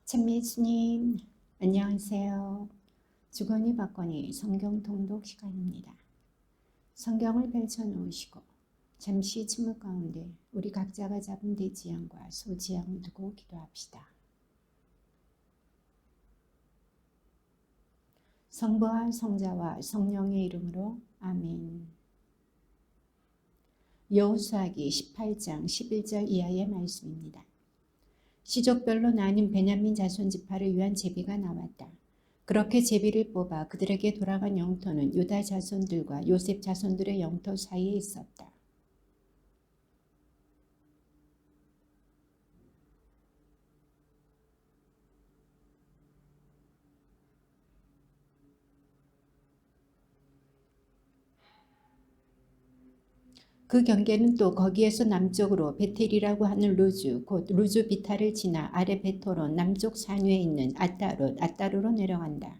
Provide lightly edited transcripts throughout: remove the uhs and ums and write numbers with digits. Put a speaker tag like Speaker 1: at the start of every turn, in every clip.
Speaker 1: 찬미수님, 안녕하세요. 주거니 받거니 성경 통독 시간입니다. 성경을 펼쳐 놓으시고 잠시 침묵 가운데 우리 각자가 잡은 대지향과 소지향을 두고 기도합시다. 성부와 성자와 성령의 이름으로 아멘. 여호수아기 18장 11절 이하의 말씀입니다. 시족별로 나뉜 베냐민 자손 지파를 위한 제비가 나왔다. 그렇게 제비를 뽑아 그들에게 돌아간 영토는 유다 자손들과 요셉 자손들의 영토 사이에 있었다. 그 경계는 또 거기에서 남쪽으로 베텔이라고 하는 루즈 곧 루즈 비타를 지나 아래 베토론 남쪽 산 위에 있는 아따루로 내려간다.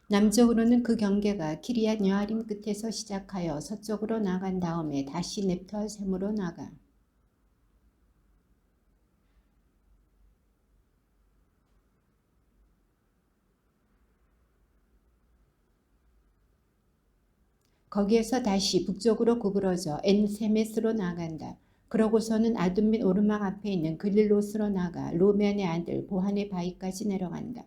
Speaker 1: 남쪽으로는 그 경계가 키리앗 여아림 끝에서 시작하여 서쪽으로 나간 다음에 다시 넵토아 샘으로 나가. 거기에서 다시 북쪽으로 구부러져 엔세메스로 나간다. 그러고서는 아둠 및 오르막 앞에 있는 글릴롯으로 나가 로면의 아들 보한의 바위까지 내려간다.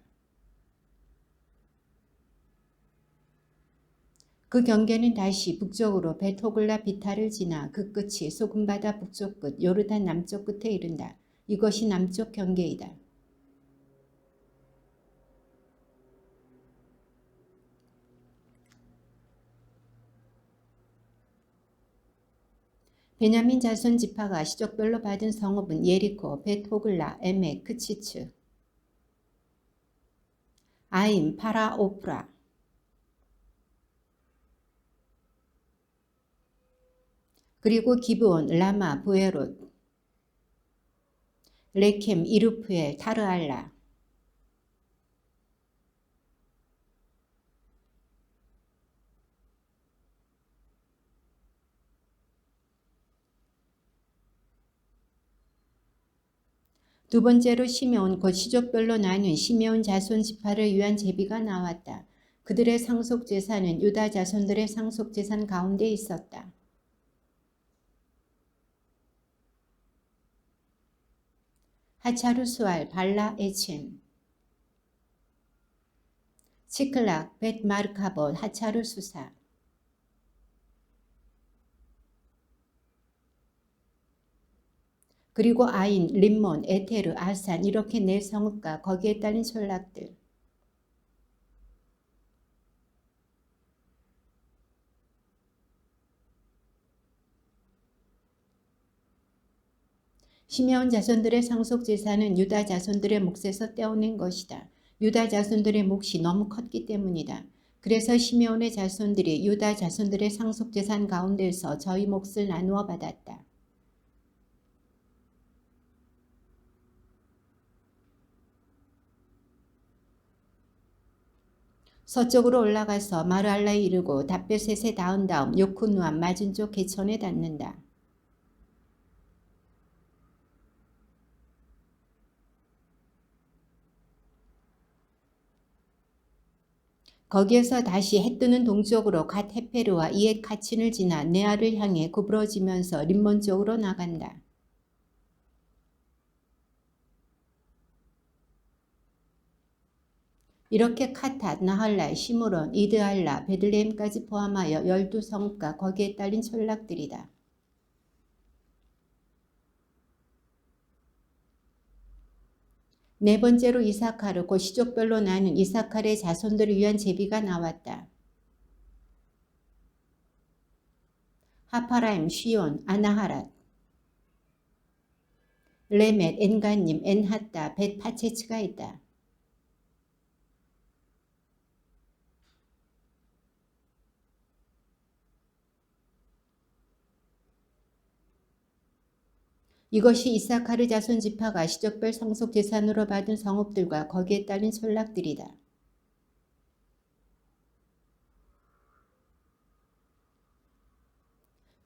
Speaker 1: 그 경계는 다시 북쪽으로 베토글라 비타를 지나 그 끝이 소금바다 북쪽 끝 요르단 남쪽 끝에 이른다. 이것이 남쪽 경계이다. 베냐민 자손 지파가 시족별로 받은 성읍은 예리코, 벳호글라, 에멕, 크치츠, 아임, 파라, 오프라, 그리고 기브온, 라마, 부에롯, 레켐, 이르프엘, 타르알라. 두 번째로 시메온 곧 시족별로 나뉜 시메온 자손 지파를 위한 제비가 나왔다. 그들의 상속 재산은 유다 자손들의 상속 재산 가운데 있었다. 하차루스알, 발라, 에쳔, 치클락, 벳마르카봇, 하차루수사. 그리고 아인, 림몬, 에테르, 아산 이렇게 네 성읍과 거기에 딸린촌락들. 시메온 자손들의 상속 재산은 유다 자손들의 몫에서 떼어낸 것이다. 유다 자손들의 몫이 너무 컸기 때문이다. 그래서 시메온의 자손들이 유다 자손들의 상속 재산 가운데서 저희 몫을 나누어 받았다. 서쪽으로 올라가서 마르알라에 이르고 답베셋에 닿은 다음 요쿠누암 맞은쪽 개천에 닿는다. 거기에서 다시 해 뜨는 동쪽으로 갓 헤페르와 이엣 가친을 지나 네아를 향해 구부러지면서 림몬 쪽으로 나간다. 이렇게 카탓, 나할랄, 시므론, 이드알라, 베들레헴까지 포함하여 12성읍과 거기에 딸린촌락들이다. 네 번째로 이사카르 곧 시족별로 나눈 이사카르의 자손들을 위한 제비가 나왔다. 하파라임, 시온, 아나하랏, 레멧, 엔가님, 엔핫다, 벳파체츠가 있다. 이것이 이사카르 자손 지파가 시적별 상속 재산으로 받은 성읍들과 거기에 딸린村落들이다.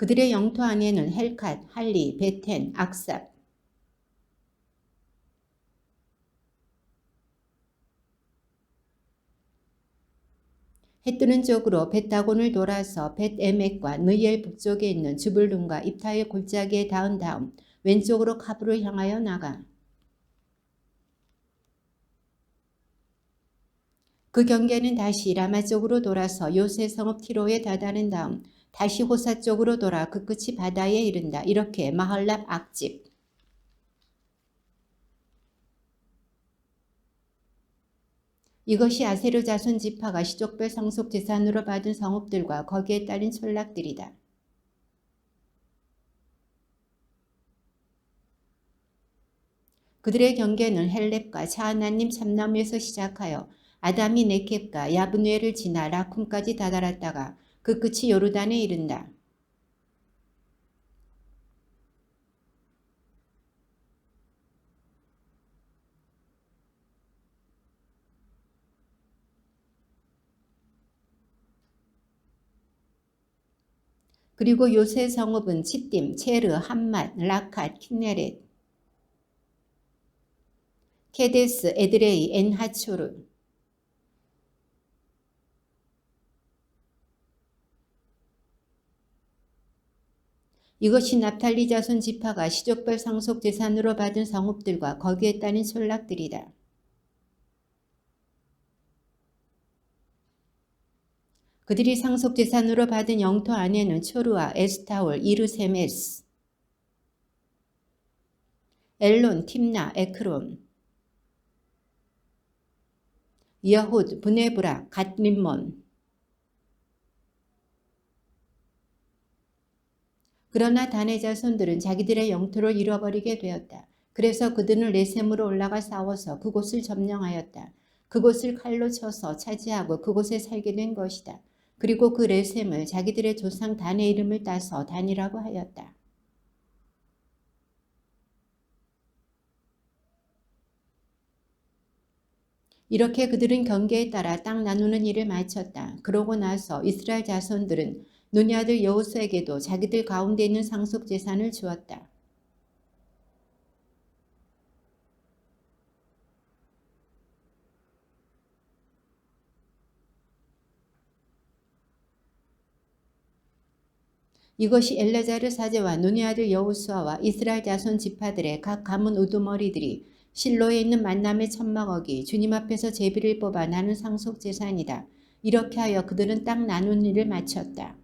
Speaker 1: 그들의 영토 안에는 헬캇, 할리, 베텐, 악삽, 해뜨는 쪽으로 벳다곤을 돌아서 벳에멕과 느엘 북쪽에 있는 주불룬과 입타의 골짜기에 닿은 다음 왼쪽으로 카브를 향하여 나가. 그 경계는 다시 라마 쪽으로 돌아서 요새 성읍 티로에 다다른 다음 다시 호사 쪽으로 돌아 그 끝이 바다에 이른다. 이렇게 마할랍 악집. 이것이 아세르 자손 지파가 시족별 상속 재산으로 받은 성읍들과 거기에 딸린村落들이다. 그들의 경계는 헬렙과 차하나님 참나무에서 시작하여 아담이 네켑과 야브누엘을 지나 라쿰까지 다다랐다가 그 끝이 요르단에 이른다. 그리고 요새 성읍은 치딤, 체르, 함맛, 라캇, 킨네렛, 케데스, 에드레이, 엔하초르, 이것이 납탈리 자손 지파가 시족별 상속 재산으로 받은 성읍들과 거기에 따른村落들이다. 그들이 상속 재산으로 받은 영토 안에는 초르아, 에스타올, 이르세메스, 엘론, 팀나, 에크론, 여훗, 브네브라, 갓림몬. 그러나 단의 자손들은 자기들의 영토를 잃어버리게 되었다. 그래서 그들은 레셈으로 올라가 싸워서 그곳을 점령하였다. 그곳을 칼로 쳐서 차지하고 그곳에 살게 된 것이다. 그리고 그 레셈을 자기들의 조상 단의 이름을 따서 단이라고 하였다. 이렇게 그들은 경계에 따라 땅 나누는 일을 마쳤다. 그러고 나서 이스라엘 자손들은 눈의 아들 여호수에게도 자기들 가운데 있는 상속 재산을 주었다. 이것이 엘레자르 사제와 눈의 아들 여호수아와 이스라엘 자손 지파들의 각 가문 우두머리들이 실로에 있는 만남의 천막어기 주님 앞에서 제비를 뽑아 나눈 상속 재산이다. 이렇게 하여 그들은 땅 나눈 일을 마쳤다.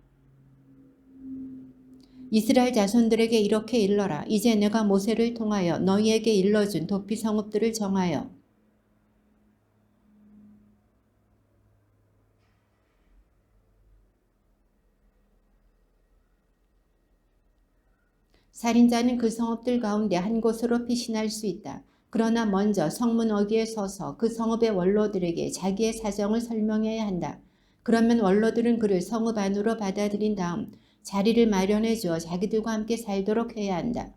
Speaker 1: 이스라엘 자손들에게 이렇게 일러라. 이제 내가 모세를 통하여 너희에게 일러준 도피 성읍들을 정하여 살인자는 그 성읍들 가운데 한 곳으로 피신할 수 있다. 그러나 먼저 성문 어귀에 서서 그 성읍의 원로들에게 자기의 사정을 설명해야 한다. 그러면 원로들은 그를 성읍 안으로 받아들인 다음 자리를 마련해 주어 자기들과 함께 살도록 해야 한다.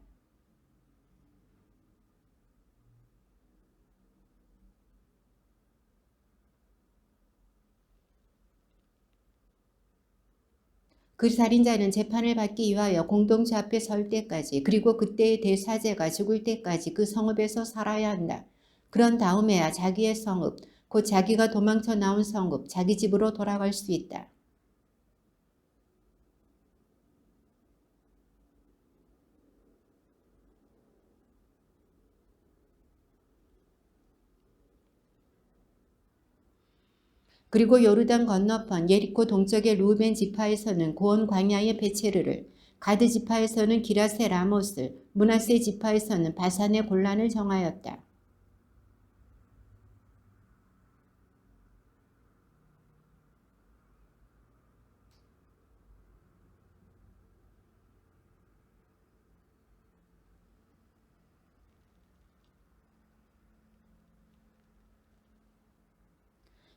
Speaker 1: 그 살인자는 재판을 받기 위하여 공동체 앞에 설 때까지 그리고 그때의 대사제가 죽을 때까지 그 성읍에서 살아야 한다. 그런 다음에야 자기의 성읍, 곧 자기가 도망쳐 나온 성읍, 자기 집으로 돌아갈 수 있다. 그리고 요르단 건너편 예리코 동쪽의 루벤 지파에서는 고온 광야의 베체르를, 가드 지파에서는 기라세 라못을, 므낫세 지파에서는 바산의 골란을 정하였다.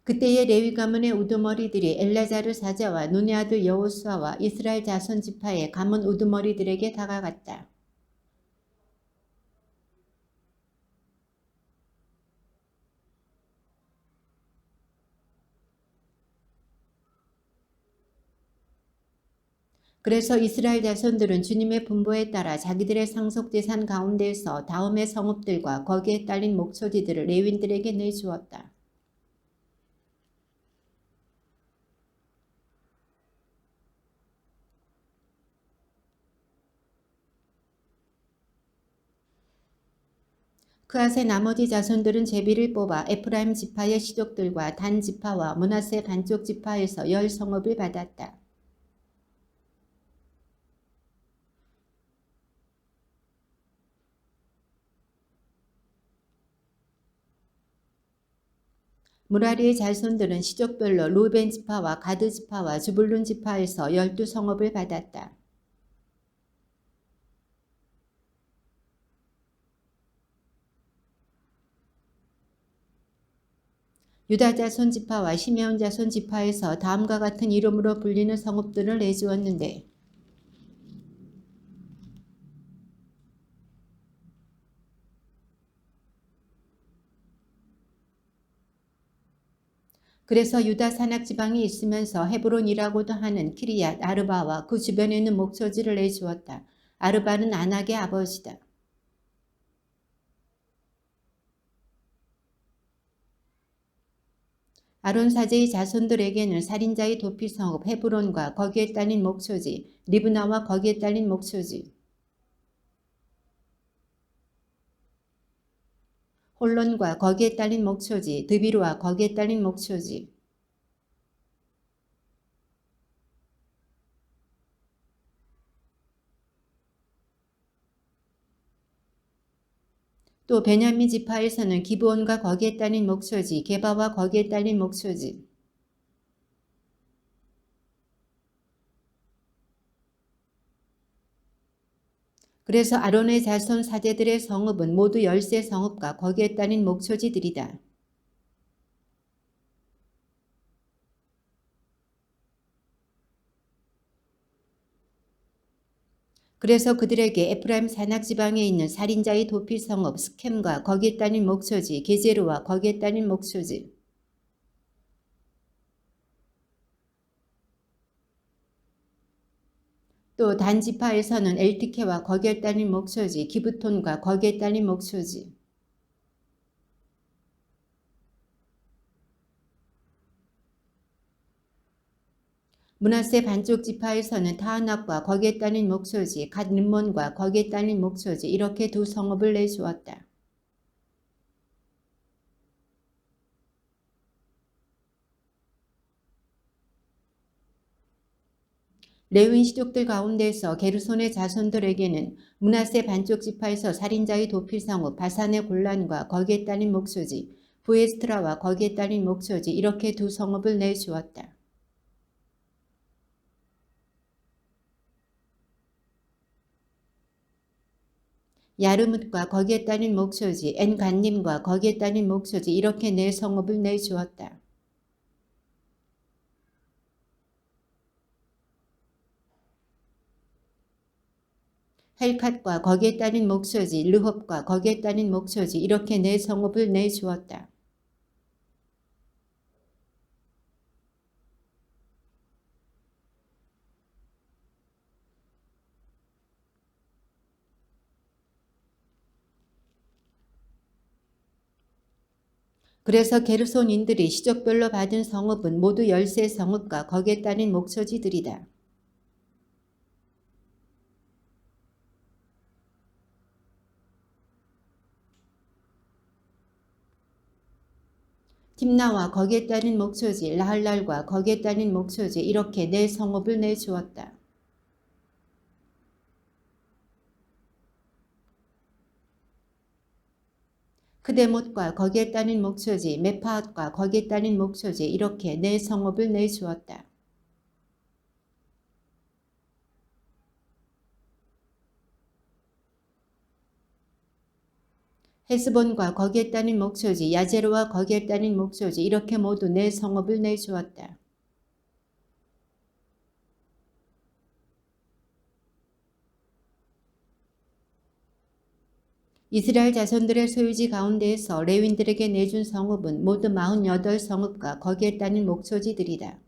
Speaker 1: 그때의 레위 가문의 우두머리들이 엘레자르 사자와 눈의 아들 여호수아와 이스라엘 자손 지파의 가문 우두머리들에게 다가갔다. 그래서 이스라엘 자손들은 주님의 분보에 따라 자기들의 상속재산 가운데에서 다음의 성읍들과 거기에 딸린 목초지들을 레위인들에게 내주었다. 그앗의 나머지 자손들은 제비를 뽑아 에프라임 지파의 시족들과 단 지파와 므낫세 반쪽 지파에서 10성읍을 받았다. 무라리의 자손들은 시족별로 루벤 지파와 가드 지파와 주불룬 지파에서 12성읍을 받았다. 유다 자손 지파와 시메온 자손 지파에서 다음과 같은 이름으로 불리는 성읍들을 내주었는데 그래서 유다 산악 지방이 있으면서 헤브론이라고도 하는 키리앗 아르바와 그 주변에 있는 목초지를 내주었다. 아르바는 아낙의 아버지다. 아론 사제의 자손들에게는 살인자의 도피성읍 헤브론과 거기에 딸린 목초지, 리브나와 거기에 딸린 목초지, 홀론과 거기에 딸린 목초지, 드비루와 거기에 딸린 목초지, 또 베냐민 지파에서는 기브온과 거기에 딸린 목초지, 게바와 거기에 딸린 목초지, 그래서 아론의 자손 사제들의 성읍은 모두 13성읍과 거기에 딸린 목초지들이다. 그래서 그들에게 에프라임 산악지방에 있는 살인자의 도피성읍 스켐과 거기에 딸린 목초지, 게제르와 거기에 딸린 목초지, 또 단지파에서는 엘티케와 거기에 딸린 목초지, 기브톤과 거기에 딸린 목초지, 므낫세 반쪽 지파에서는 타하낙과 거기에 딸린 목초지, 갓 림몬과 거기에 딸린 목초지 이렇게 두 성읍을 내주었다. 레위인 시족들 가운데서 게르손의 자손들에게는 므낫세 반쪽 지파에서 살인자의 도피성읍 바산의 곤란과 거기에 딸린 목초지, 부에스트라와 거기에 딸린 목초지 이렇게 두 성읍을 내주었다. 야르뭇과 거기에 딸린 목초지, 엔간님과 거기에 딸린 목초지 이렇게 네 성읍을 내주었다. 헬캇과 거기에 딸린 목초지, 르홉과 거기에 딸린 목초지 이렇게 네 성읍을 내주었다. 그래서 게르손인들이 시족별로 받은 성읍은 모두 13성읍과 거기에 딸린 목초지들이다. 팀나와 거기에 딸린 목초지, 라할랄과 거기에 딸린 목초지 이렇게 네 성읍을 내주었다. 크데못과 거기에 딸린 목초지, 메파앗과 거기에 딸린 목초지 이렇게 네 성읍을 내주었다. 헤스본과 거기에 딸린 목초지, 야제르와 거기에 딸린 목초지 이렇게 모두 네 성읍을 내주었다. 이스라엘 자손들의 소유지 가운데에서 레윈들에게 내준 성읍은 모두 48성읍과 거기에 딸린 목초지들이다.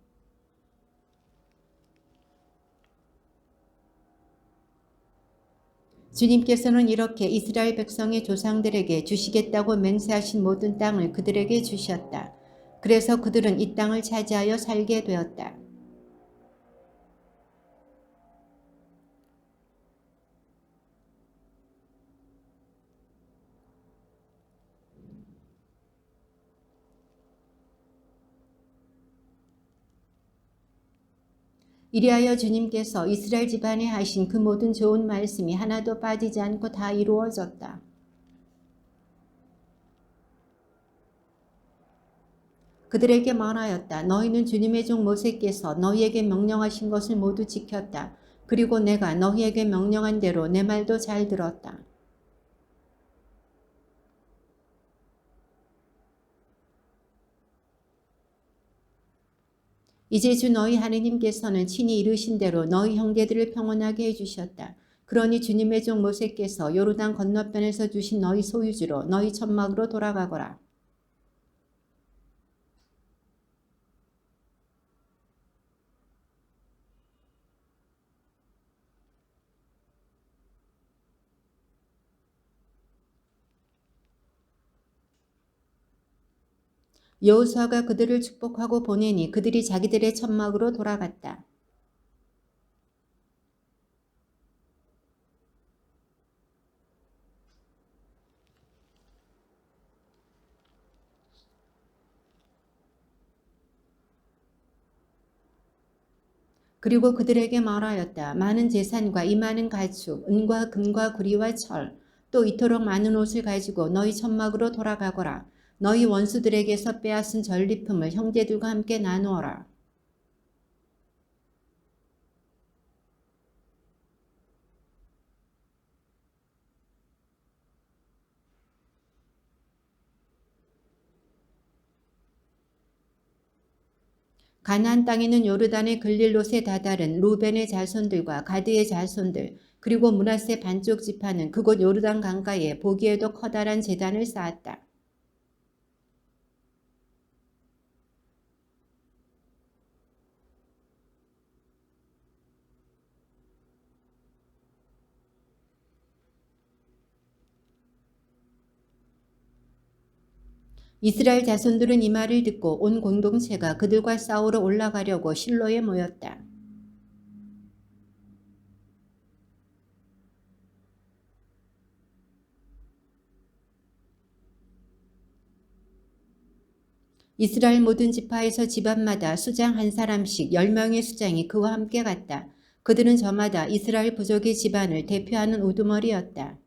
Speaker 1: 주님께서는 이렇게 이스라엘 백성의 조상들에게 주시겠다고 맹세하신 모든 땅을 그들에게 주셨다. 그래서 그들은 이 땅을 차지하여 살게 되었다. 이리하여 주님께서 이스라엘 집안에 하신 그 모든 좋은 말씀이 하나도 빠지지 않고 다 이루어졌다. 그들에게 말하였다. 너희는 주님의 종 모세께서 너희에게 명령하신 것을 모두 지켰다. 그리고 내가 너희에게 명령한 대로 내 말도 잘 들었다. 이제 주 너희 하느님께서는 친히 이르신 대로 너희 형제들을 평온하게 해주셨다. 그러니 주님의 종 모세께서 요르단 건너편에서 주신 너희 소유지로 너희 천막으로 돌아가거라. 여호수아가 그들을 축복하고 보내니 그들이 자기들의 천막으로 돌아갔다. 그리고 그들에게 말하였다. 많은 재산과 이 많은 가축, 은과 금과 구리와 철, 또 이토록 많은 옷을 가지고 너희 천막으로 돌아가거라. 너희 원수들에게서 빼앗은 전리품을 형제들과 함께 나누어라. 가나안 땅에는 요르단의 글릴롯에 다다른 루벤의 자손들과 가드의 자손들 그리고 므낫세 반쪽 지파는 그곳 요르단 강가에 보기에도 커다란 제단을 쌓았다. 이스라엘 자손들은 이 말을 듣고 온 공동체가 그들과 싸우러 올라가려고 실로에 모였다. 이스라엘 모든 지파에서 집안마다 수장 한 사람씩 10명의 수장이 그와 함께 갔다. 그들은 저마다 이스라엘 부족의 집안을 대표하는 우두머리였다.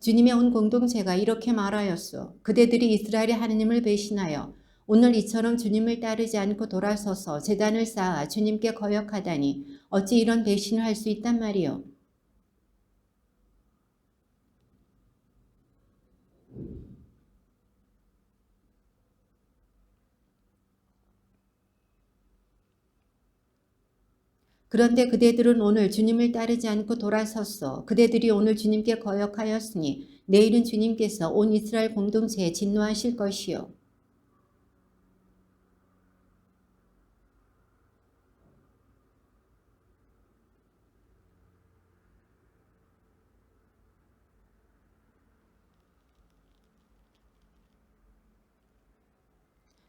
Speaker 1: 주님의 온 공동체가 이렇게 말하였소. 그대들이 이스라엘의 하느님을 배신하여 오늘 이처럼 주님을 따르지 않고 돌아서서 제단을 쌓아 주님께 거역하다니 어찌 이런 배신을 할 수 있단 말이요. 그런데 그대들은 오늘 주님을 따르지 않고 돌아섰소. 그대들이 오늘 주님께 거역하였으니 내일은 주님께서 온 이스라엘 공동체에 진노하실 것이요.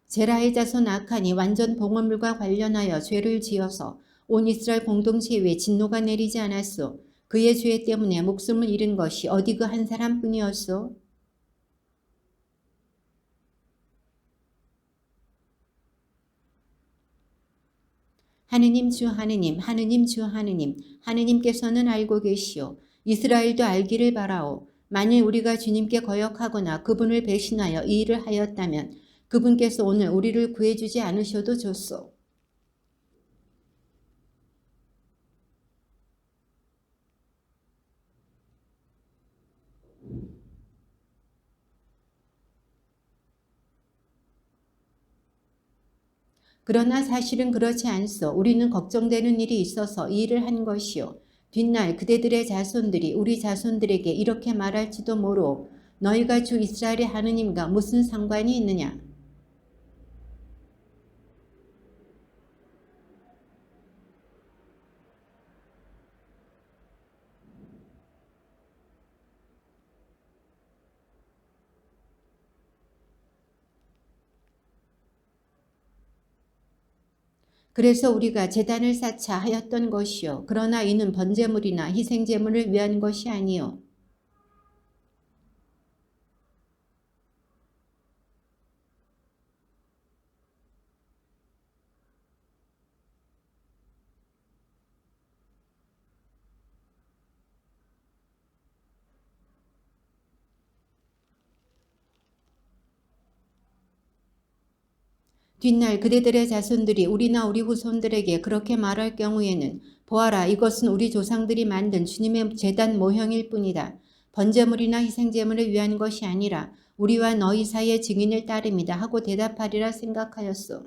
Speaker 1: 제라의 자손 아칸이 완전 봉헌물과 관련하여 죄를 지어서 온 이스라엘 공동체 위에 진노가 내리지 않았소. 그의 죄 때문에 목숨을 잃은 것이 어디 그 한 사람뿐이었소. 하느님 주 하느님 하느님 주 하느님 하느님께서는 알고 계시오. 이스라엘도 알기를 바라오. 만일 우리가 주님께 거역하거나 그분을 배신하여 이 일을 하였다면 그분께서 오늘 우리를 구해주지 않으셔도 좋소. 그러나 사실은 그렇지 않소. 우리는 걱정되는 일이 있어서 이 일을 한 것이요. 뒷날 그대들의 자손들이 우리 자손들에게 이렇게 말할지도 모르오. 너희가 주 이스라엘의 하느님과 무슨 상관이 있느냐. 그래서 우리가 제단을 쌓자 하였던 것이요. 그러나 이는 번제물이나 희생제물을 위한 것이 아니요. 뒷날 그대들의 자손들이 우리나 우리 후손들에게 그렇게 말할 경우에는 보아라, 이것은 우리 조상들이 만든 주님의 제단 모형일 뿐이다. 번제물이나 희생제물을 위한 것이 아니라 우리와 너희 사이의 증인을 따름이다 하고 대답하리라 생각하였소.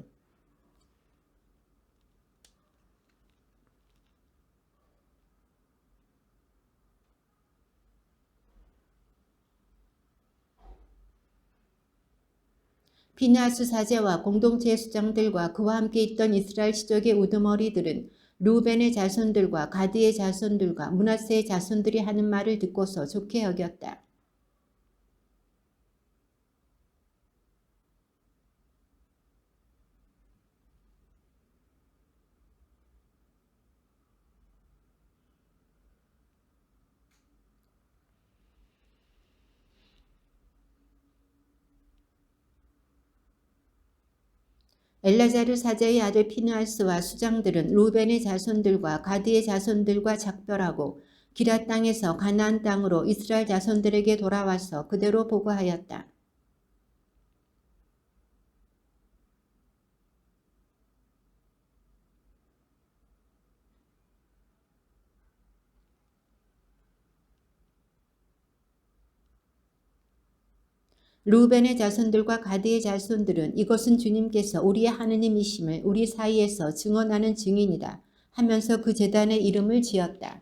Speaker 1: 피느하스 사제와 공동체 수장들과 그와 함께 있던 이스라엘 시족의 우두머리들은 루벤의 자손들과 가드의 자손들과 므낫세의 자손들이 하는 말을 듣고서 좋게 여겼다. 엘라자르 사제의 아들 피느하스와 수장들은 루벤의 자손들과 가드의 자손들과 작별하고 기럇 땅에서 가나안 땅으로 이스라엘 자손들에게 돌아와서 그대로 보고하였다. 루벤의 자손들과 가드의 자손들은 이것은 주님께서 우리의 하느님이심을 우리 사이에서 증언하는 증인이다 하면서 그 제단의 이름을 지었다.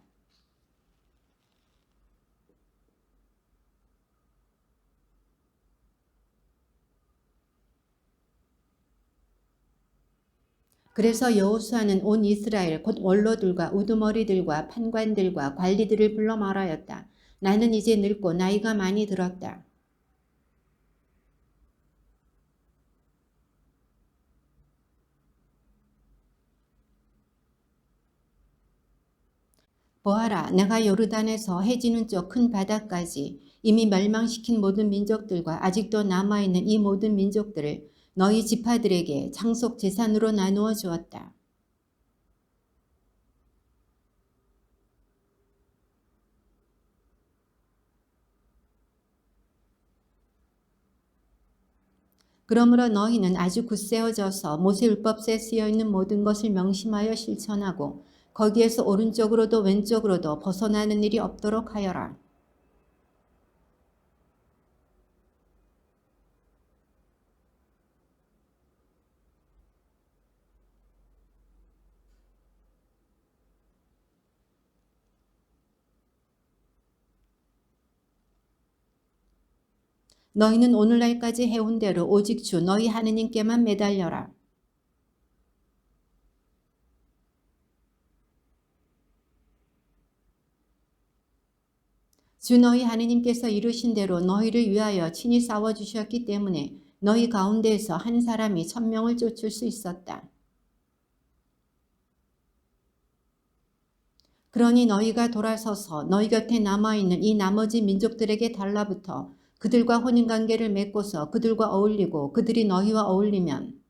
Speaker 1: 그래서 여호수아는 온 이스라엘 곧 원로들과 우두머리들과 판관들과 관리들을 불러 말하였다. 나는 이제 늙고 나이가 많이 들었다. 보아라, 내가 요르단에서 해지는 쪽 큰 바다까지 이미 멸망시킨 모든 민족들과 아직도 남아있는 이 모든 민족들을 너희 지파들에게 상속 재산으로 나누어 주었다. 그러므로 너희는 아주 굳세어져서 모세율법서에 쓰여있는 모든 것을 명심하여 실천하고 거기에서 오른쪽으로도 왼쪽으로도 벗어나는 일이 없도록 하여라. 너희는 오늘날까지 해온 대로 오직 주 너희 하느님께만 매달려라. 주 너희 하느님께서 이루신 대로 너희를 위하여 친히 싸워주셨기 때문에 너희 가운데에서 한 사람이 1000명을 쫓을 수 있었다. 그러니 너희가 돌아서서 너희 곁에 남아있는 이 나머지 민족들에게 달라붙어 그들과 혼인관계를 맺고서 그들과 어울리고 그들이 너희와 어울리면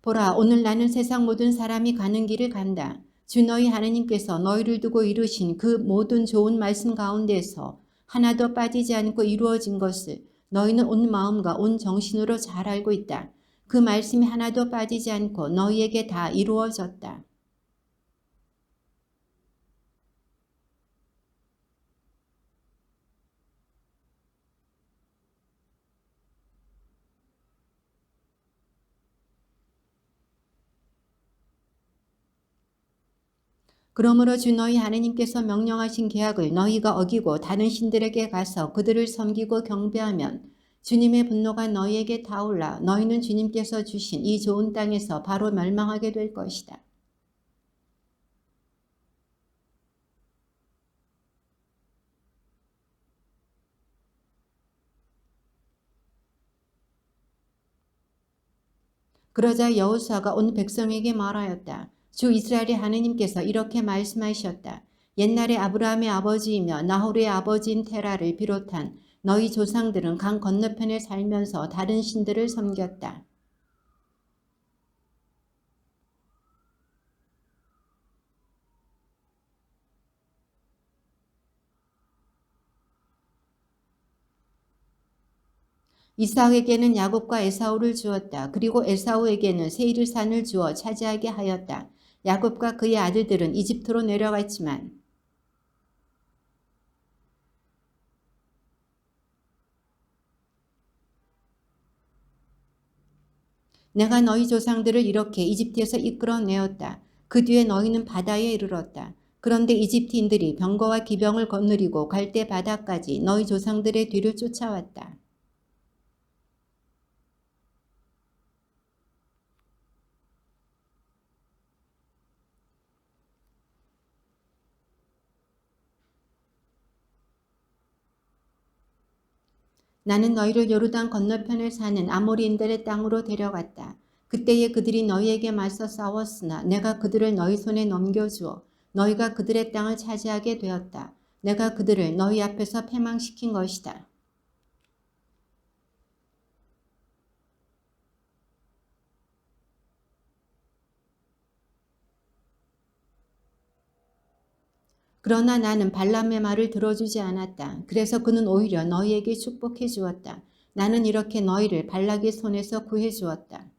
Speaker 1: 보라, 오늘 나는 세상 모든 사람이 가는 길을 간다. 주 너희 하느님께서 너희를 두고 이루신 그 모든 좋은 말씀 가운데서 하나도 빠지지 않고 이루어진 것을 너희는 온 마음과 온 정신으로 잘 알고 있다. 그 말씀이 하나도 빠지지 않고 너희에게 다 이루어졌다. 그러므로 주 너희 하느님께서 명령하신 계약을 너희가 어기고 다른 신들에게 가서 그들을 섬기고 경배하면 주님의 분노가 너희에게 타올라 너희는 주님께서 주신 이 좋은 땅에서 바로 멸망하게 될 것이다. 그러자 여호수아가 온 백성에게 말하였다. 주 이스라엘의 하느님께서 이렇게 말씀하셨다. 옛날에 아브라함의 아버지이며 나홀의 아버지인 테라를 비롯한 너희 조상들은 강 건너편에 살면서 다른 신들을 섬겼다. 이삭에게는 야곱과 에사우를 주었다. 그리고 에사우에게는 세이르 산을 주어 차지하게 하였다. 야곱과 그의 아들들은 이집트로 내려갔지만 내가 너희 조상들을 이렇게 이집트에서 이끌어내었다. 그 뒤에 너희는 바다에 이르렀다. 그런데 이집트인들이 병거와 기병을 거느리고 갈대 바다까지 너희 조상들의 뒤를 쫓아왔다. 나는 너희를 요르단 건너편에 사는 아모리인들의 땅으로 데려갔다. 그때에 그들이 너희에게 맞서 싸웠으나 내가 그들을 너희 손에 넘겨주어 너희가 그들의 땅을 차지하게 되었다. 내가 그들을 너희 앞에서 패망시킨 것이다. 그러나 나는 발람의 말을 들어주지 않았다. 그래서 그는 오히려 너희에게 축복해 주었다. 나는 이렇게 너희를 발락의 손에서 구해 주었다.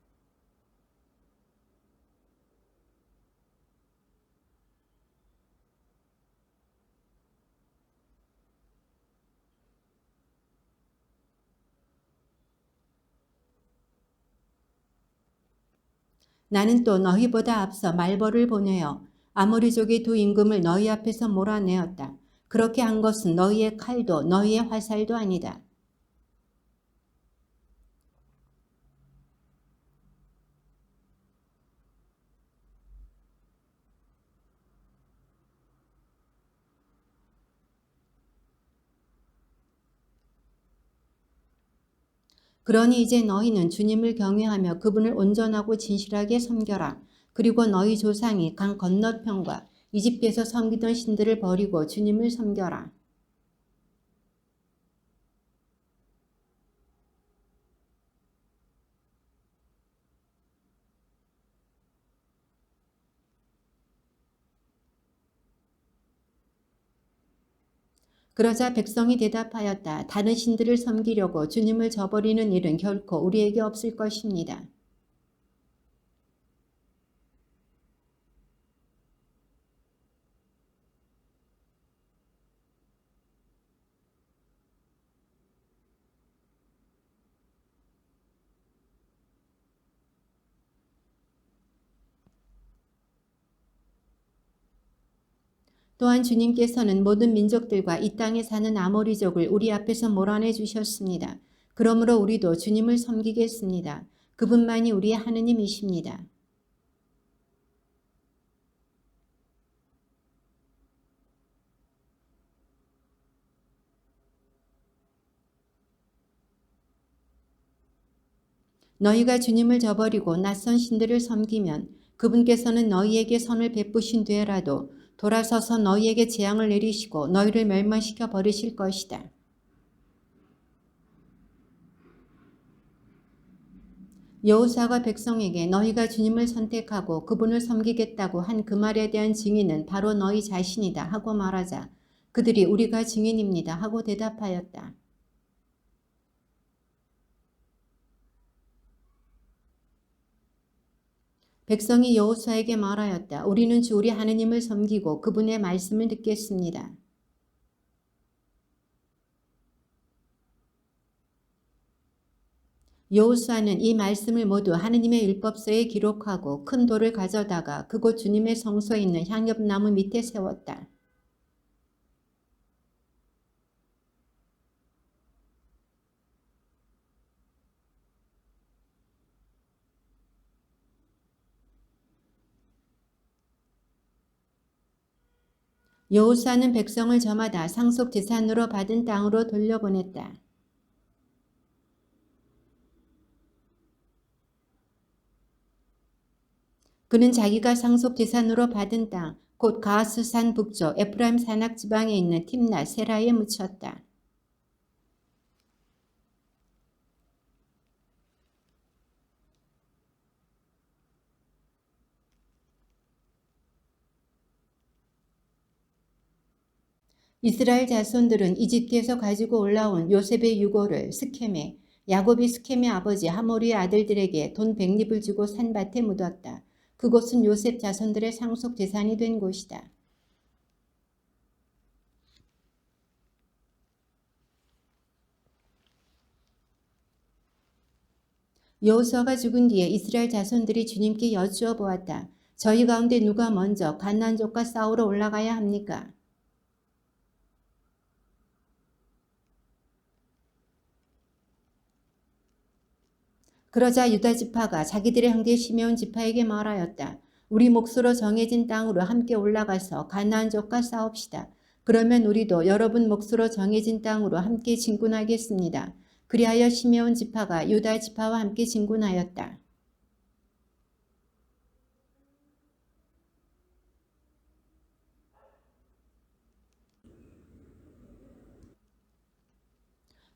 Speaker 1: 나는 또 너희보다 앞서 말벌을 보내어 아모리족의 두 임금을 너희 앞에서 몰아내었다. 그렇게 한 것은 너희의 칼도 너희의 화살도 아니다. 그러니 이제 너희는 주님을 경외하며 그분을 온전하고 진실하게 섬겨라. 그리고 너희 조상이 강 건너편과 이집트에서 섬기던 신들을 버리고 주님을 섬겨라. 그러자 백성이 대답하였다. 다른 신들을 섬기려고 주님을 저버리는 일은 결코 우리에게 없을 것입니다. 또한 주님께서는 모든 민족들과 이 땅에 사는 아모리족을 우리 앞에서 몰아내 주셨습니다. 그러므로 우리도 주님을 섬기겠습니다. 그분만이 우리의 하느님이십니다. 너희가 주님을 저버리고 낯선 신들을 섬기면 그분께서는 너희에게 선을 베푸신 뒤에라도 돌아서서 너희에게 재앙을 내리시고 너희를 멸망시켜 버리실 것이다. 여호수아가 백성에게 너희가 주님을 선택하고 그분을 섬기겠다고 한 그 말에 대한 증인은 바로 너희 자신이다 하고 말하자 그들이 우리가 증인입니다 하고 대답하였다. 백성이 여호수아에게 말하였다. 우리는 주 우리 하느님을 섬기고 그분의 말씀을 듣겠습니다. 여호수아는 이 말씀을 모두 하느님의 율법서에 기록하고 큰 돌을 가져다가 그곳 주님의 성소에 있는 향엽나무 밑에 세웠다. 여호수아는 백성을 저마다 상속 재산으로 받은 땅으로 돌려보냈다. 그는 자기가 상속 재산으로 받은 땅, 곧 가하스산 북쪽 에프라임 산악 지방에 있는 팀낫 세라에 묻혔다. 이스라엘 자손들은 이집트에서 가지고 올라온 요셉의 유고를 스켐에, 야곱이 스켐의 아버지 하모리의 아들들에게 돈 100립을 주고 산밭에 묻었다. 그곳은 요셉 자손들의 상속 재산이 된 곳이다. 여호수아가 죽은 뒤에 이스라엘 자손들이 주님께 여쭈어 보았다. 저희 가운데 누가 먼저 가나안족과 싸우러 올라가야 합니까? 그러자 유다 지파가 자기들의 형제 시메온 지파에게 말하였다. 우리 몫으로 정해진 땅으로 함께 올라가서 가나안족과 싸웁시다. 그러면 우리도 여러분 몫으로 정해진 땅으로 함께 진군하겠습니다. 그리하여 시메온 지파가 유다 지파와 함께 진군하였다.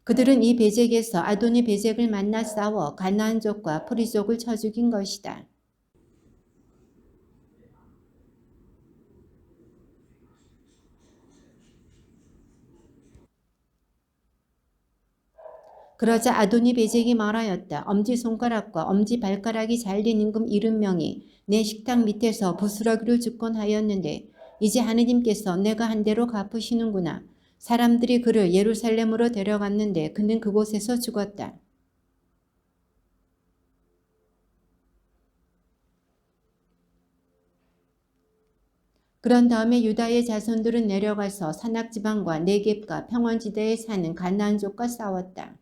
Speaker 1: 그들은 이 베젝에서 아도니 베젝을 만나 싸워 가나안족과 프리족을 쳐 죽인 것이다. 그러자 아도니 베젝이 말하였다. 엄지손가락과 엄지발가락이 잘린 임금 70명이 내 식탁 밑에서 부스러기를 줍곤 하였는데 이제 하느님께서 내가 한 대로 갚으시는구나. 사람들이 그를 예루살렘으로 데려갔는데 그는 그곳에서 죽었다. 그런 다음에 유다의 자손들은 내려가서 산악지방과 네겝과 평원지대에 사는 가나안족과 싸웠다.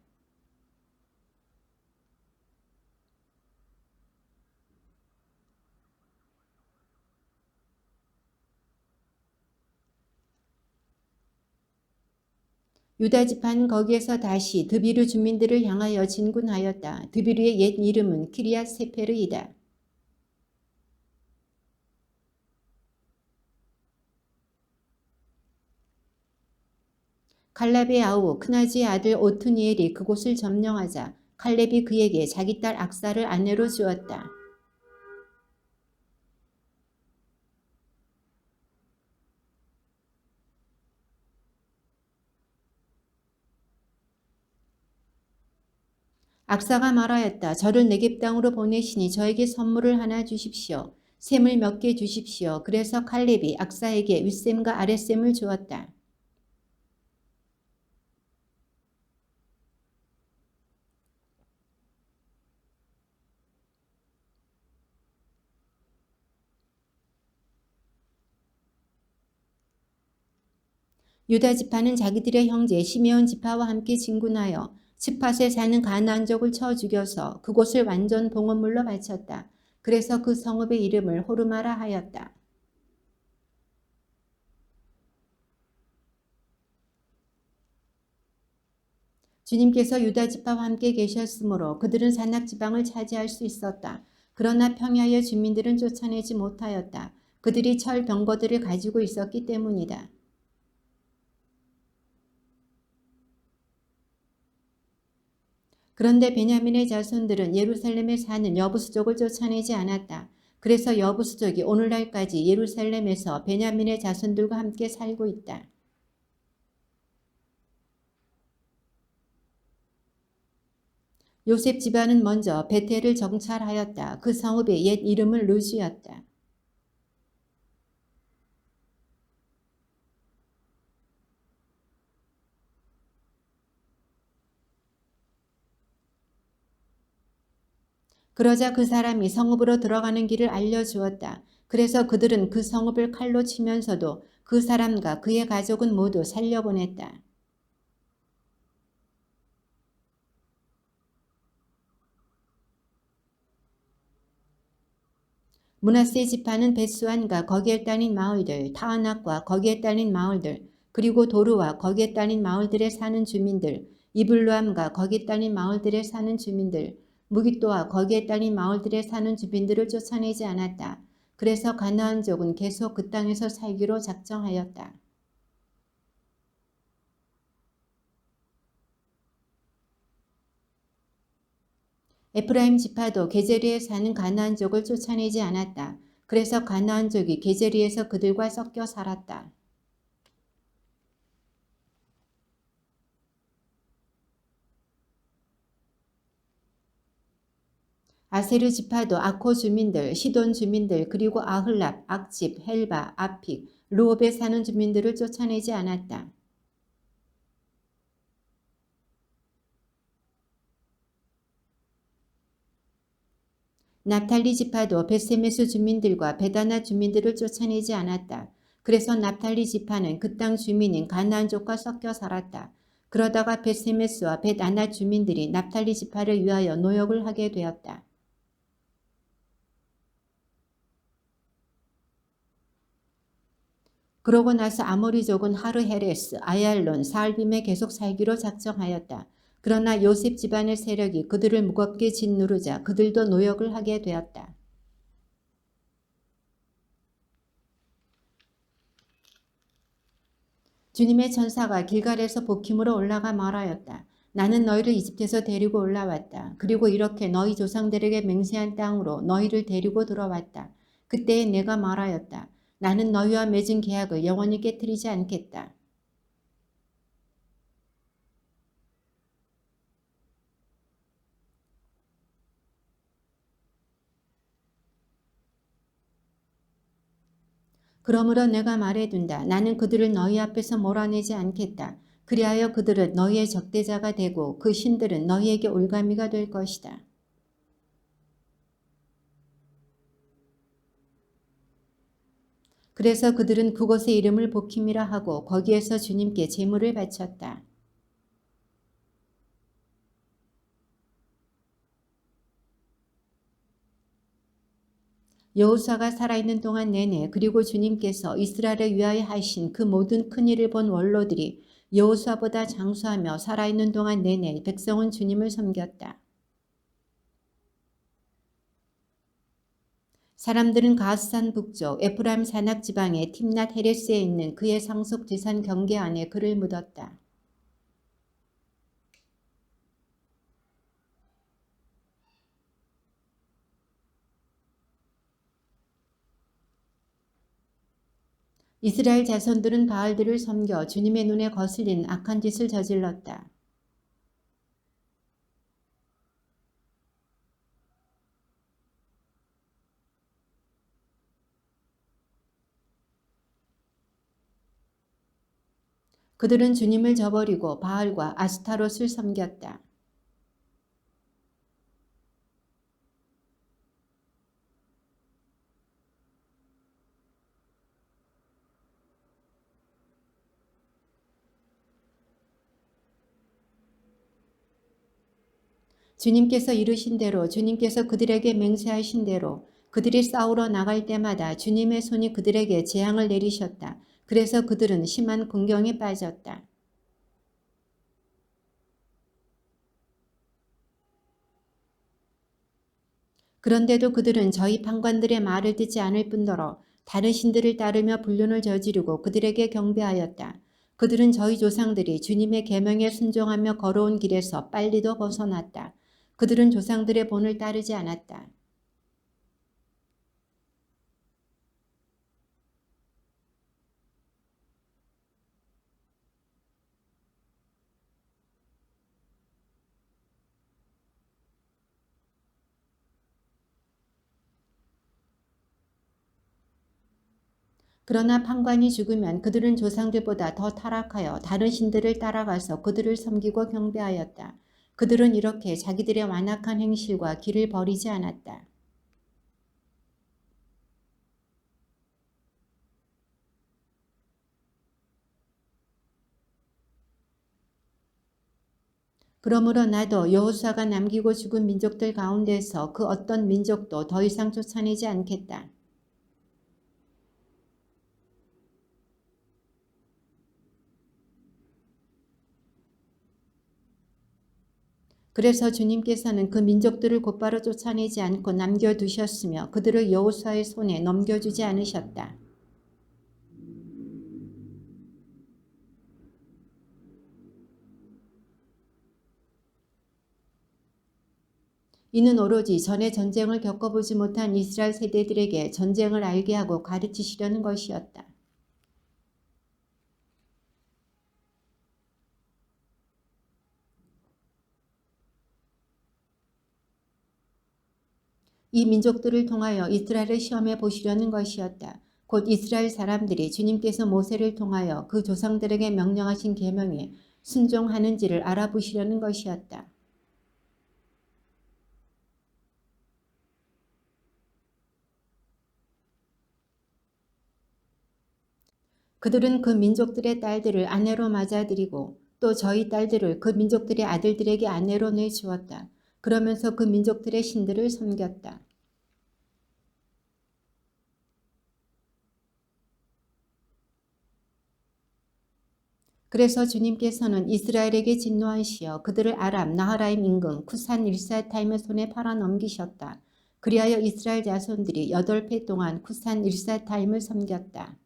Speaker 1: 유다 지파는 거기에서 다시 드비르 주민들을 향하여 진군하였다. 드비르의 옛 이름은 키리앗 세페르이다. 칼렙의 아우 크나지의 아들 오투니엘이 그곳을 점령하자 칼렙이 그에게 자기 딸 악사를 아내로 주었다. 악사가 말하였다. 저를 네겝 땅으로 보내시니 저에게 선물을 하나 주십시오. 샘을 몇 개 주십시오. 그래서 칼렙이 악사에게 윗샘과 아랫샘을 주었다. 유다 지파는 자기들의 형제 시메온 지파와 함께 진군하여 츠팟에 사는 가나안족을 쳐 죽여서 그곳을 완전 봉헌물로 바쳤다. 그래서 그 성읍의 이름을 호르마라 하였다. 주님께서 유다 지파와 함께 계셨으므로 그들은 산악 지방을 차지할 수 있었다. 그러나 평야의 주민들은 쫓아내지 못하였다. 그들이 철 병거들을 가지고 있었기 때문이다. 그런데 베냐민의 자손들은 예루살렘에 사는 여부수족을 쫓아내지 않았다. 그래서 여부수족이 오늘날까지 예루살렘에서 베냐민의 자손들과 함께 살고 있다. 요셉 집안은 먼저 베텔을 정찰하였다. 그 성읍의 옛 이름은 루즈였다. 그러자 그 사람이 성읍으로 들어가는 길을 알려주었다. 그래서 그들은 그 성읍을 칼로 치면서도 그 사람과 그의 가족은 모두 살려보냈다. 므낫세 지파는 벳수안과 거기에 딸린 마을들, 타아낙과 거기에 딸린 마을들, 그리고 도르와 거기에 딸린 마을들에 사는 주민들, 이블루암과 거기에 딸린 마을들에 사는 주민들, 무깃도와 거기에 딸린 마을들에 사는 주민들을 쫓아내지 않았다. 그래서 가나안족은 계속 그 땅에서 살기로 작정하였다. 에프라임 지파도 게제리에 사는 가나안족을 쫓아내지 않았다. 그래서 가나안족이 게제리에서 그들과 섞여 살았다. 아세르 지파도 아코 주민들, 시돈 주민들, 그리고 아흘랍, 악집, 헬바, 아픽, 루옵에 사는 주민들을 쫓아내지 않았다. 납탈리 지파도 벳세메스 주민들과 베다나 주민들을 쫓아내지 않았다. 그래서 납탈리 지파는 그 땅 주민인 가나안족과 섞여 살았다. 그러다가 벳세메스와 벳아나 주민들이 납탈리 지파를 위하여 노역을 하게 되었다. 그러고 나서 아모리족은 하르헤레스, 아얄론, 사알빔에 계속 살기로 작정하였다. 그러나 요셉 집안의 세력이 그들을 무겁게 짓누르자 그들도 노역을 하게 되었다. 주님의 천사가 길갈에서 복힘으로 올라가 말하였다. 나는 너희를 이집트에서 데리고 올라왔다. 그리고 이렇게 너희 조상들에게 맹세한 땅으로 너희를 데리고 들어왔다. 그때에 내가 말하였다. 나는 너희와 맺은 계약을 영원히 깨뜨리지 않겠다. 그러므로 내가 말해둔다. 나는 그들을 너희 앞에서 몰아내지 않겠다. 그리하여 그들은 너희의 적대자가 되고 그 신들은 너희에게 올가미가 될 것이다. 그래서 그들은 그곳의 이름을 복힘이라 하고 거기에서 주님께 제물을 바쳤다. 여호수아가 살아있는 동안 내내 그리고 주님께서 이스라엘을 위하여 하신 그 모든 큰일을 본 원로들이 여호수아보다 장수하며 살아있는 동안 내내 백성은 주님을 섬겼다. 사람들은 가스산 북쪽 에프라임 산악 지방의 팀낫 헤레스에 있는 그의 상속 재산 경계 안에 그를 묻었다. 이스라엘 자손들은 바알들을 섬겨 주님의 눈에 거슬린 악한 짓을 저질렀다. 그들은 주님을 저버리고 바알과 아스타롯을 섬겼다. 주님께서 이르신 대로 주님께서 그들에게 맹세하신 대로 그들이 싸우러 나갈 때마다 주님의 손이 그들에게 재앙을 내리셨다. 그래서 그들은 심한 군경에 빠졌다. 그런데도 그들은 저희 판관들의 말을 듣지 않을 뿐더러 다른 신들을 따르며 불륜을 저지르고 그들에게 경배하였다. 그들은 저희 조상들이 주님의 계명에 순종하며 걸어온 길에서 빨리도 벗어났다. 그들은 조상들의 본을 따르지 않았다. 그러나 판관이 죽으면 그들은 조상들보다 더 타락하여 다른 신들을 따라가서 그들을 섬기고 경배하였다. 그들은 이렇게 자기들의 완악한 행실과 길을 버리지 않았다. 그러므로 나도 여호수아가 남기고 죽은 민족들 가운데서 그 어떤 민족도 더 이상 쫓아내지 않겠다. 그래서 주님께서는 그 민족들을 곧바로 쫓아내지 않고 남겨두셨으며 그들을 여호수아의 손에 넘겨주지 않으셨다. 이는 오로지 전에 전쟁을 겪어보지 못한 이스라엘 세대들에게 전쟁을 알게 하고 가르치시려는 것이었다. 이 민족들을 통하여 이스라엘을 시험해 보시려는 것이었다. 곧 이스라엘 사람들이 주님께서 모세를 통하여 그 조상들에게 명령하신 계명에 순종하는지를 알아보시려는 것이었다. 그들은 그 민족들의 딸들을 아내로 맞아들이고 또 저희 딸들을 그 민족들의 아들들에게 아내로 내주었다. 그러면서 그 민족들의 신들을 섬겼다. 그래서 주님께서는 이스라엘에게 진노하시어 그들을 아람 나하라임 임금 쿠산 일사타임의 손에 팔아 넘기셨다. 그리하여 이스라엘 자손들이 8배 동안 쿠산 일사타임을 섬겼다.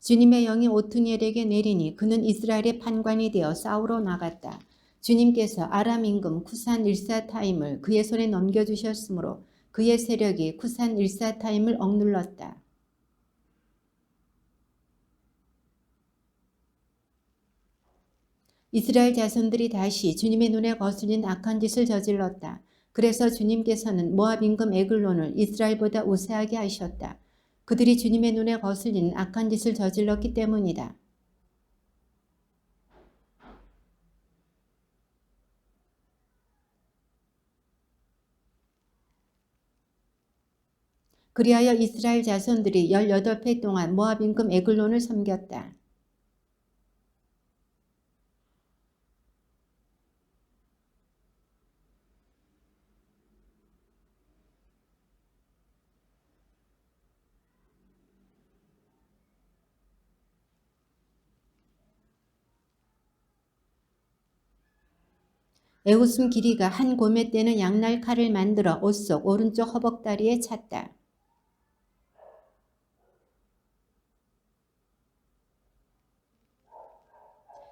Speaker 1: 주님의 영이 오투니엘에게 내리니 그는 이스라엘의 판관이 되어 싸우러 나갔다. 주님께서 아람 임금 쿠산 일사타임을 그의 손에 넘겨주셨으므로 그의 세력이 쿠산 일사타임을 억눌렀다. 이스라엘 자손들이 다시 주님의 눈에 거슬린 악한 짓을 저질렀다. 그래서 주님께서는 모압 임금 에글론을 이스라엘보다 우세하게 하셨다. 그들이 주님의 눈에 거슬리는 악한 짓을 저질렀기 때문이다. 그리하여 이스라엘 자손들이 18회 동안 모압 임금 에글론을 섬겼다. 에웃음 길이가 한 고매 때는 양날 칼을 만들어 옷 속 오른쪽 허벅다리에 찼다.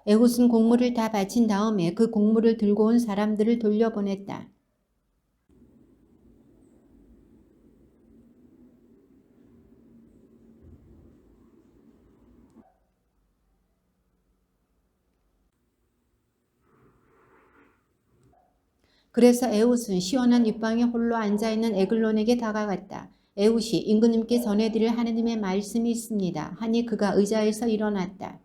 Speaker 1: 에웃은 곡물을 다 바친 다음에 그 곡물을 들고 온 사람들을 돌려보냈다. 그래서 에웃은 시원한 윗방에 홀로 앉아있는 에글론에게 다가갔다. 에웃이 임금님께 전해드릴 하느님의 말씀이 있습니다. 하니 그가 의자에서 일어났다.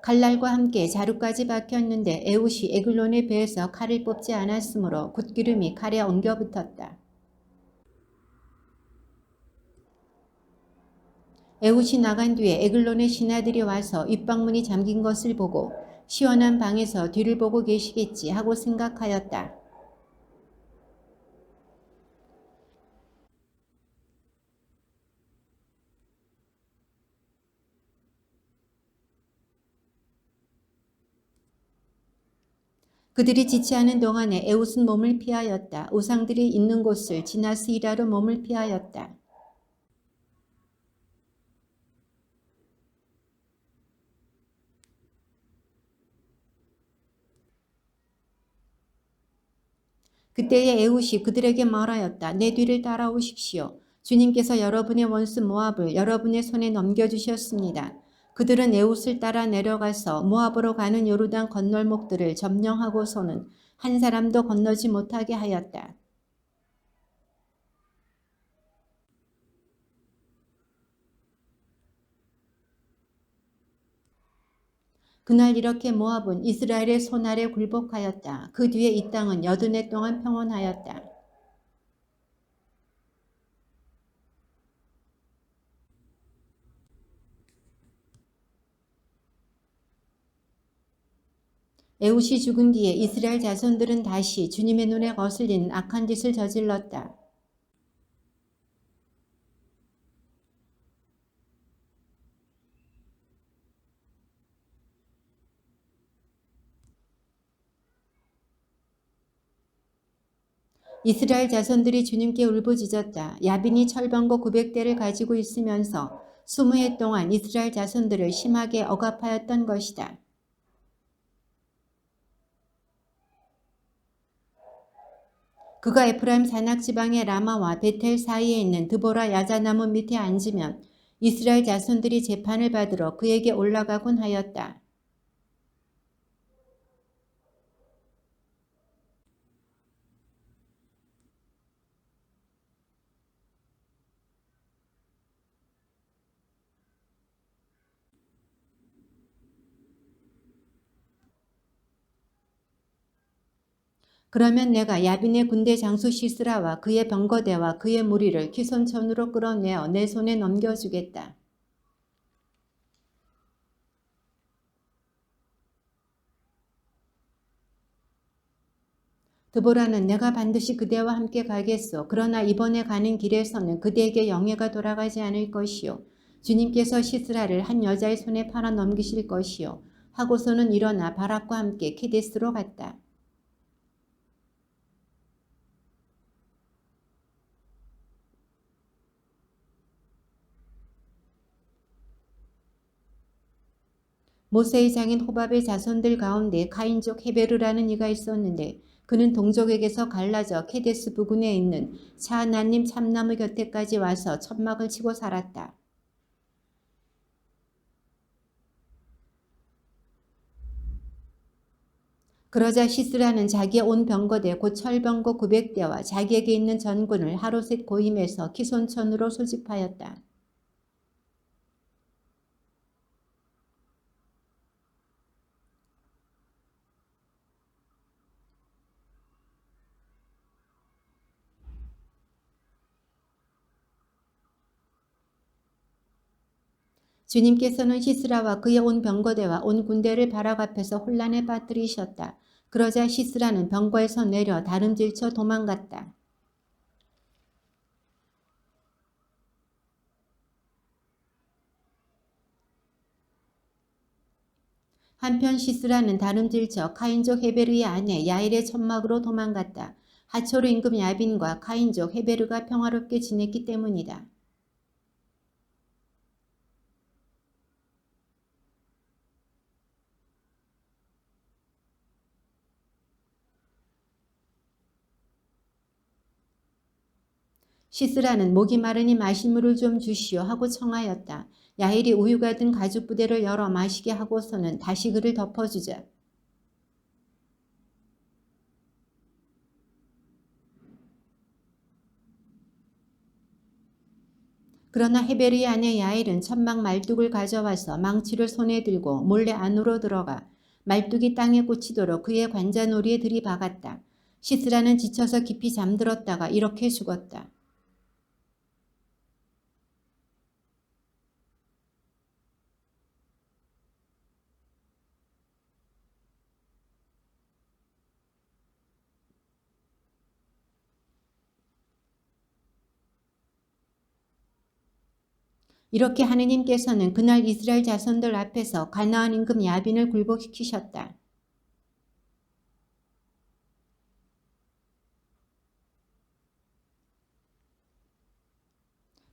Speaker 1: 칼날과 함께 자루까지 박혔는데 에웃이 에글론의 배에서 칼을 뽑지 않았으므로 굿기름이 칼에 엉겨 붙었다. 에웃이 나간 뒤에 에글론의 신하들이 와서 입방문이 잠긴 것을 보고 시원한 방에서 뒤를 보고 계시겠지 하고 생각하였다. 그들이 지체하는 동안에 에웃은 몸을 피하였다. 우상들이 있는 곳을 지나 스이라로 몸을 피하였다. 그때에 에웃이 그들에게 말하였다. 내 뒤를 따라오십시오. 주님께서 여러분의 원수 모압을 여러분의 손에 넘겨주셨습니다. 그들은 에웃을 따라 내려가서 모압으로 가는 요르단 건널목들을 점령하고서는 한 사람도 건너지 못하게 하였다. 그날 이렇게 모압은 이스라엘의 손 아래 굴복하였다. 그 뒤에 이 땅은 80해 동안 평온하였다. 에훗이 죽은 뒤에 이스라엘 자손들은 다시 주님의 눈에 거슬리는 악한 짓을 저질렀다. 이스라엘 자손들이 주님께 울부짖었다. 야빈이 철병거 900대를 가지고 있으면서 20해 동안 이스라엘 자손들을 심하게 억압하였던 것이다. 그가 에프라임 산악 지방의 라마와 베텔 사이에 있는 드보라 야자나무 밑에 앉으면 이스라엘 자손들이 재판을 받으러 그에게 올라가곤 하였다. 그러면 내가 야빈의 군대 장수 시스라와 그의 병거대와 그의 무리를 키손천으로 끌어내어 내 손에 넘겨주겠다. 드보라는 내가 반드시 그대와 함께 가겠소. 그러나 이번에 가는 길에서는 그대에게 영예가 돌아가지 않을 것이요. 주님께서 시스라를 한 여자의 손에 팔아 넘기실 것이요. 하고서는 일어나 바락과 함께 케데스로 갔다. 모세의 장인 호밥의 자손들 가운데 카인족 헤베르라는 이가 있었는데 그는 동족에게서 갈라져 케데스 부근에 있는 사하나님 참나무 곁에까지 와서 천막을 치고 살았다. 그러자 시스라는 자기의 온 병거대 곧 철병거 900대와 자기에게 있는 전군을 하루셋 고임에서 키손천으로 소집하였다. 주님께서는 시스라와 그의 온 병거대와 온 군대를 바락 앞에서 혼란에 빠뜨리셨다. 그러자 시스라는 병거에서 내려 다름질쳐 도망갔다. 한편 시스라는 다름질쳐 카인족 헤베르의 아내 야일의 천막으로 도망갔다. 하초르 임금 야빈과 카인족 헤베르가 평화롭게 지냈기 때문이다. 시스라는 목이 마르니 마실 물을 좀 주시오 하고 청하였다. 야일이 우유가 든 가죽 부대를 열어 마시게 하고서는 다시 그를 덮어주자. 그러나 헤베르의 아내 야일은 천막 말뚝을 가져와서 망치를 손에 들고 몰래 안으로 들어가 말뚝이 땅에 꽂히도록 그의 관자놀이에 들이박았다. 시스라는 지쳐서 깊이 잠들었다가 이렇게 죽었다. 이렇게 하느님께서는 그날 이스라엘 자손들 앞에서 가나안 임금 야빈을 굴복시키셨다.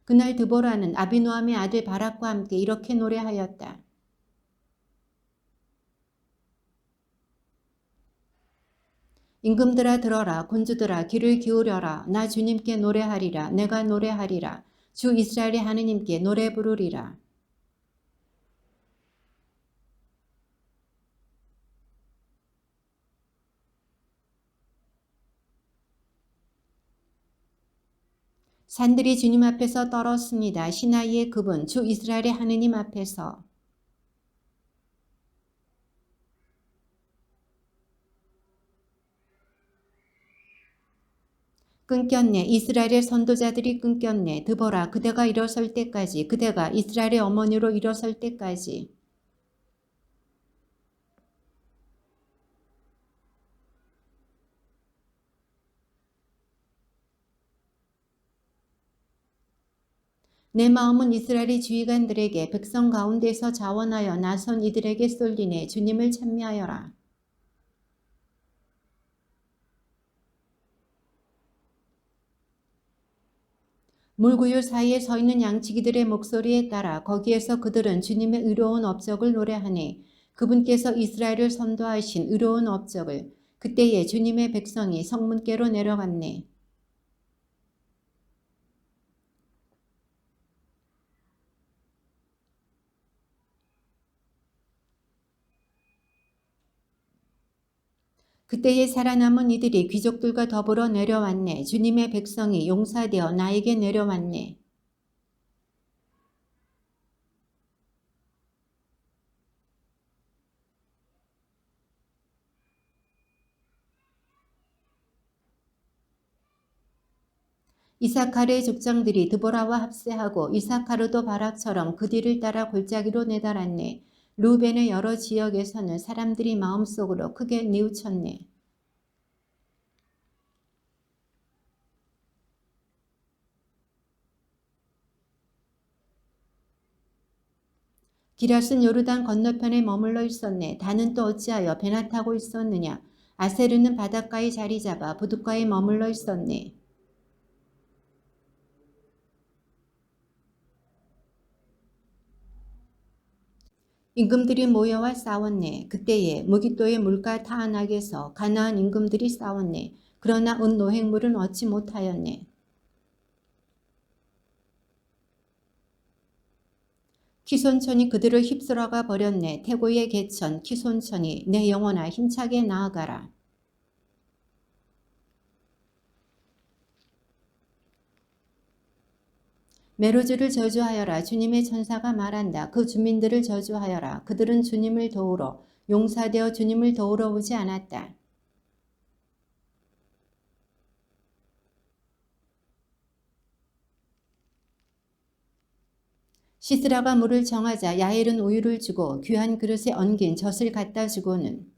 Speaker 1: 그날 드보라는 아비노함의 아들 바락과 함께 이렇게 노래하였다. 임금들아 들어라. 군주들아 귀를 기울여라. 나 주님께 노래하리라. 내가 노래하리라. 주 이스라엘의 하느님께 노래 부르리라. 산들이 주님 앞에서 떨었습니다. 시나이의 급은 주 이스라엘의 하느님 앞에서. 끊겼네. 이스라엘의 선도자들이 끊겼네. 드보라, 그대가 일어설 때까지, 그대가 이스라엘의 어머니로 일어설 때까지. 내 마음은 이스라엘의 지휘관들에게 백성 가운데서 자원하여 나선 이들에게 쏠리네. 주님을 찬미하여라. 물구유 사이에 서 있는 양치기들의 목소리에 따라 거기에서 그들은 주님의 의로운 업적을 노래하네. 그분께서 이스라엘을 선도하신 의로운 업적을. 그때에 주님의 백성이 성문께로 내려갔네. 그때에 살아남은 이들이 귀족들과 더불어 내려왔네. 주님의 백성이 용사되어 나에게 내려왔네. 이사카르의 족장들이 드보라와 합세하고 이사카르도 바락처럼 그 뒤를 따라 골짜기로 내달았네. 루벤의 여러 지역에서는 사람들이 마음속으로 크게 뉘우쳤네. 기럇은 요르단 건너편에 머물러 있었네. 단은 또 어찌하여 배나 타고 있었느냐. 아세르는 바닷가에 자리 잡아 부둣가에 머물러 있었네. 임금들이 모여와 싸웠네. 그때에 무깃도의 물가 타아낙에서 가나안 임금들이 싸웠네. 그러나 은 노획물은 얻지 못하였네. 키손천이 그들을 휩쓸어가 버렸네. 태고의 개천 키손천이 내 영혼아 힘차게 나아가라. 메로즈를 저주하여라. 주님의 천사가 말한다. 그 주민들을 저주하여라. 그들은 주님을 도우러 용사되어 주님을 도우러 오지 않았다. 시스라가 물을 정하자 야엘은 우유를 주고 귀한 그릇에 얹긴 젖을 갖다 주고는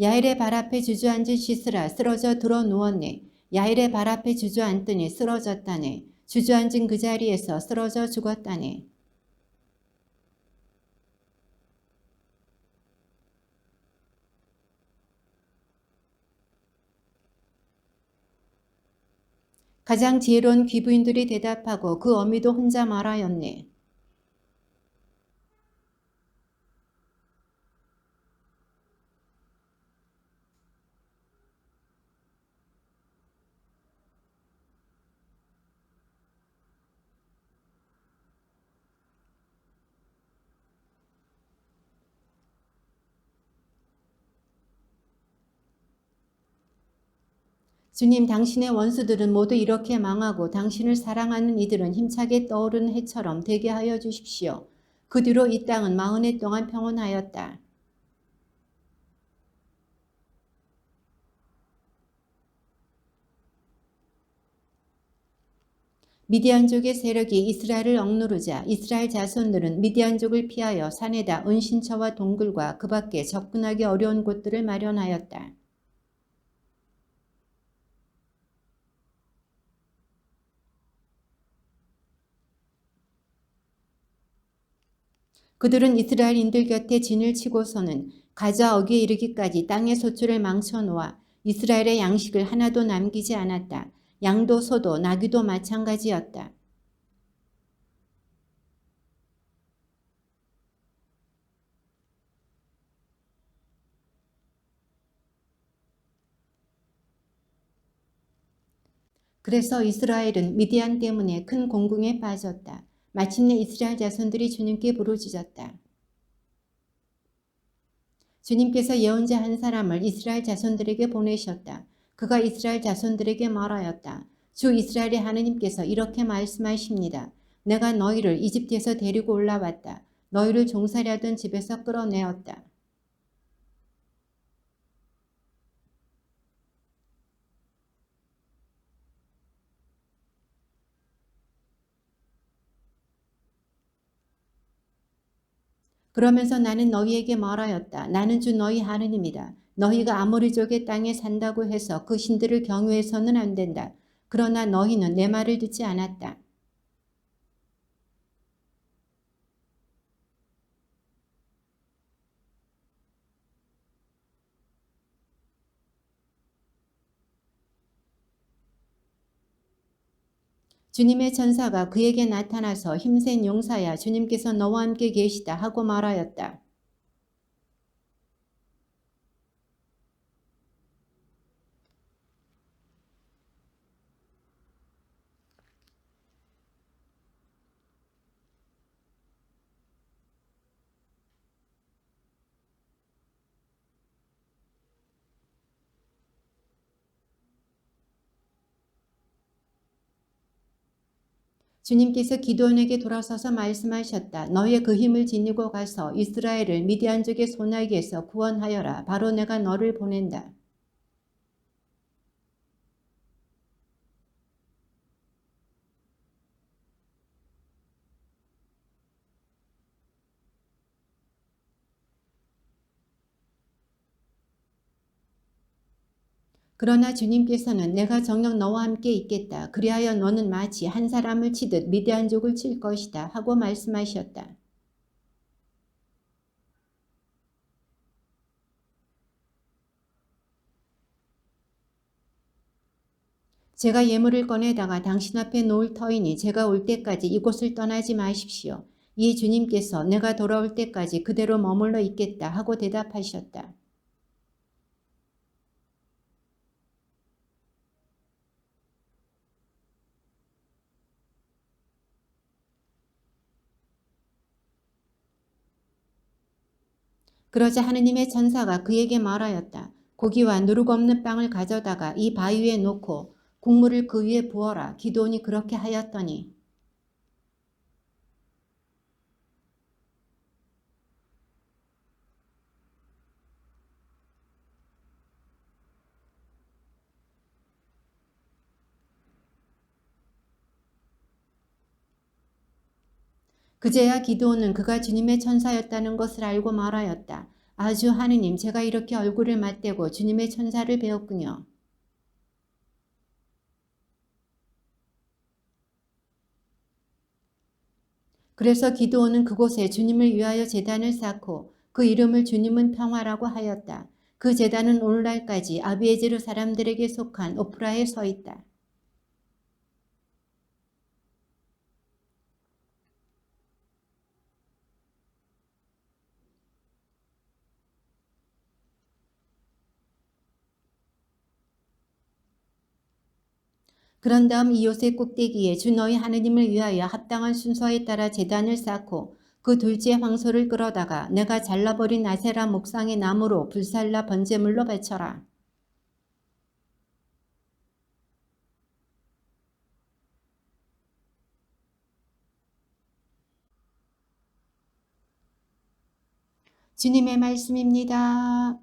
Speaker 1: 야엘의 발 앞에 주저앉은 시스라 쓰러져 들어 누웠네. 야엘의 발 앞에 주저앉더니 쓰러졌다네. 주저앉은 그 자리에서 쓰러져 죽었다네. 가장 지혜로운 귀부인들이 대답하고 그 어미도 혼자 말하였네. 주님, 당신의 원수들은 모두 이렇게 망하고 당신을 사랑하는 이들은 힘차게 떠오르는 해처럼 되게 하여 주십시오. 그 뒤로 이 땅은 40해 동안 평온하였다. 미디안족의 세력이 이스라엘을 억누르자 이스라엘 자손들은 미디안족을 피하여 산에다 은신처와 동굴과 그 밖에 접근하기 어려운 곳들을 마련하였다. 그들은 이스라엘인들 곁에 진을 치고서는 가자 어귀에 이르기까지 땅의 소출을 망쳐놓아 이스라엘의 양식을 하나도 남기지 않았다. 양도 소도 나귀도 마찬가지였다. 그래서 이스라엘은 미디안 때문에 큰 공궁에 빠졌다. 마침내 이스라엘 자손들이 주님께 부르짖었다. 주님께서 예언자 한 사람을 이스라엘 자손들에게 보내셨다. 그가 이스라엘 자손들에게 말하였다. 주 이스라엘의 하느님께서 이렇게 말씀하십니다. 내가 너희를 이집트에서 데리고 올라왔다. 너희를 종살이하던 집에서 끌어내었다. 그러면서 나는 너희에게 말하였다. 나는 주 너희 하느님이다. 너희가 아모리족의 땅에 산다고 해서 그 신들을 경유해서는 안 된다. 그러나 너희는 내 말을 듣지 않았다. 주님의 천사가 그에게 나타나서 힘센 용사야 주님께서 너와 함께 계시다 하고 말하였다. 주님께서 기드온에게 돌아서서 말씀하셨다. 너의 그 힘을 지니고 가서 이스라엘을 미디안족의 손아귀에서 구원하여라. 바로 내가 너를 보낸다. 그러나 주님께서는 내가 정녕 너와 함께 있겠다. 그리하여 너는 마치 한 사람을 치듯 미디안족을 칠 것이다. 하고 말씀하셨다. 제가 예물을 꺼내다가 당신 앞에 놓을 터이니 제가 올 때까지 이곳을 떠나지 마십시오. 이 주님께서 내가 돌아올 때까지 그대로 머물러 있겠다 하고 대답하셨다. 그러자 하느님의 천사가 그에게 말하였다. 고기와 누룩 없는 빵을 가져다가 이 바위 위에 놓고 국물을 그 위에 부어라. 기드온이 그렇게 하였더니 그제야 기드온은 그가 주님의 천사였다는 것을 알고 말하였다. 아주 하느님, 제가 이렇게 얼굴을 맞대고 주님의 천사를 배웠군요. 그래서 기드온은 그곳에 주님을 위하여 제단을 쌓고 그 이름을 주님은 평화라고 하였다. 그 제단은 오늘날까지 아비에제르 사람들에게 속한 오프라에 서 있다. 그런 다음 이곳의 꼭대기에 주 너희 하느님을 위하여 합당한 순서에 따라 제단을 쌓고 그 둘째 황소를 끌어다가 내가 잘라버린 아세라 목상의 나무로 불살라 번제물로 바쳐라. 주님의 말씀입니다.